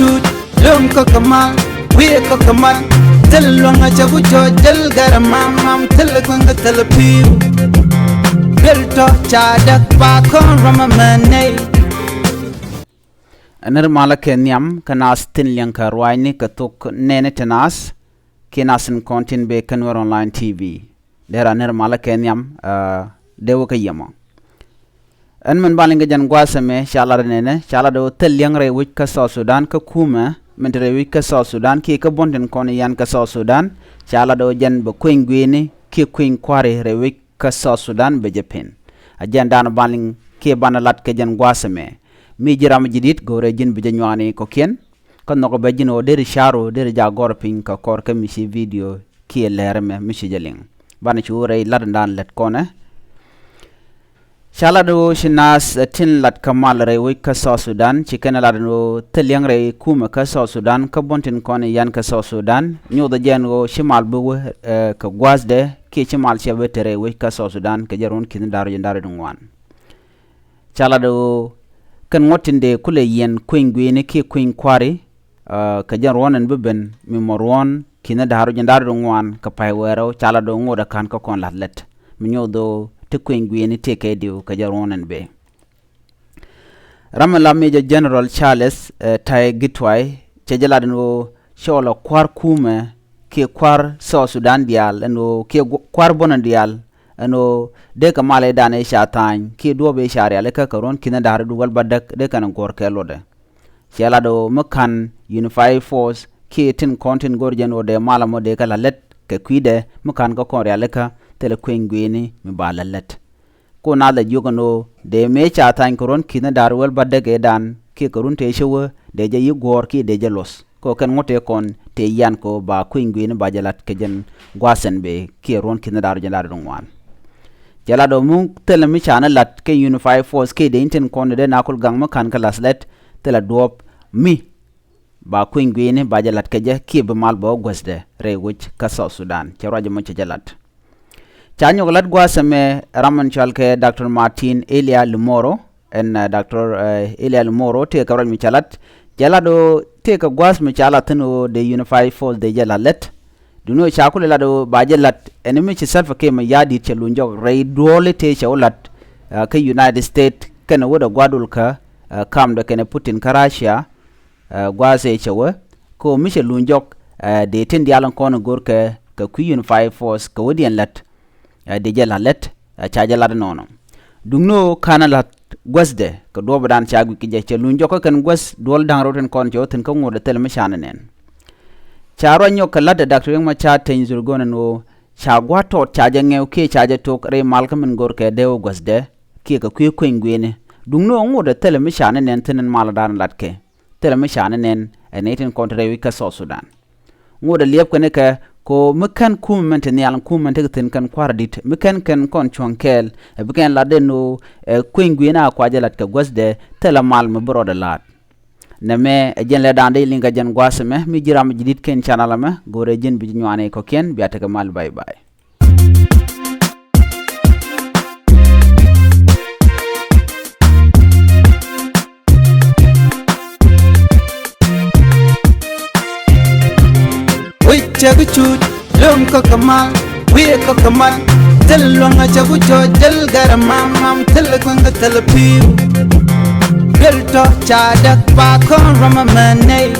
chut lum ko kamal we ko kamal tel longa chagu cho jel garamam mam tel kwanga tel piu belto chadak pa kon ramamane anar malak nyam kanas tin lianka Ruaacni ka thok nene tenas kinasin content be Nuer online TV dera anar malak nyam dewo ka yama an man balinga jan gwasame shala nene shala do tel liang re wik ka South Sudan ka kuma mentre wik ka South Sudan ki ka bonten kon yan ka South Sudan shala do jan be kwingwini ki kwing kware re wik ka South Sudan be Japan ajan dan baling ki banalat ka jan gwasame mi jiram jidit gore jin bi janwani ko ken kon no be jino deri sharo deri jagor pin ka kor ka mi ci video ki lerme mi ci jeling ban ci wore ladan let kone shala do shinas tin lat kamal re wi ka South Sudan ci ken la do telyang re kuma ka South Sudan ka bontin kon yan ka South Sudan nyu da jengo shimal bu ka gwasde ki shimal chebe tere wi ka South Sudan ka jaron kin daru dungwan shala do kan ngotinde kule yen kwingwini ki kwing kwari ka jan ronan beben mi morwon kina daru ngwan ka paywero chala do ngoda kan ka kon latlet mi nyodo te kwingwini te ke diu ka jan ronan be ramala Major General Charles tay gitwai che jala no shola kwar kume ki kwar South Sudan dial no ki kwar bonan dial ano de ka male dane shatan ki do be shari ale ka karon kina dar du wal badak de kan gor ke lode shela do makan Unified Force ki tin content gorjan o de mala mo de kala let ke kwide makan ko kor ale ka tele kwengwini mi bala let ko na da jogano de me shatan karon kina dar wal badak e dan ki karun te shewe de je yi gor ki de je los ko kan ngote kon te yan ko ba kwengwini ba jalat ke jen gwasen be ki ron kina dar jandar dungwan jala do mu tele mi chana lat ke Unified Force ke de inten kon de nakul gang ma kan kalas let tele dop mi ba kwingwini ba jalat ke je ki be mal bo gwasde re wich ka South Sudan ke roje mo ci jalat chanyo lat gwasame raman chalke Dr. Martin Elia Lumoro en Dr. Elia Lumoro te ka roje mi chalat jala do te ka gwas mi chalat no de Unified Force de jala let duno chakule lado bajelat enemy ci self ke ma yadi ci lunjo ray dole te chawlat ke United States kana woda gwadul ka kam do kene Putin ka Russia gwase chawa ko mi ci lunjo de tin dialan kono gorke ka ku Unified Force ka wodi en lat de jela let chajalad nono dungno kana lat gwasde ka do badan chagu ki je ci lunjo ko kan gwas dol dan roten kon jo tin ko ngode tel mi chananen charo nyo kala da Dr. Yang macha ten zurgona no chagwa to chaja ngew ke chaja to re malkamen gor ke dewo gwasde ki ka ku kwengwene dungno ngoda tele mi shana nen tenen maladan latke tele mi shana nen eneten kontre wi ka South Sudan ngoda liep kene ka ko mekan kumente ni alan kumente ten kan kwaradit mekan kan kon chonkel e beken la deno kwengwena kwaja lat ka gwasde tele mal me broda lat neme jen le dande linga jen gwasame mi jiram jidit ken channel ma gore jen bi nywane ko ken biata ka mal bye bye chagu chut lum ko kamal we ko kamal tel longa chagu cho jel garamam mam tel kwanga tel piu belto chadak pa kon ramamane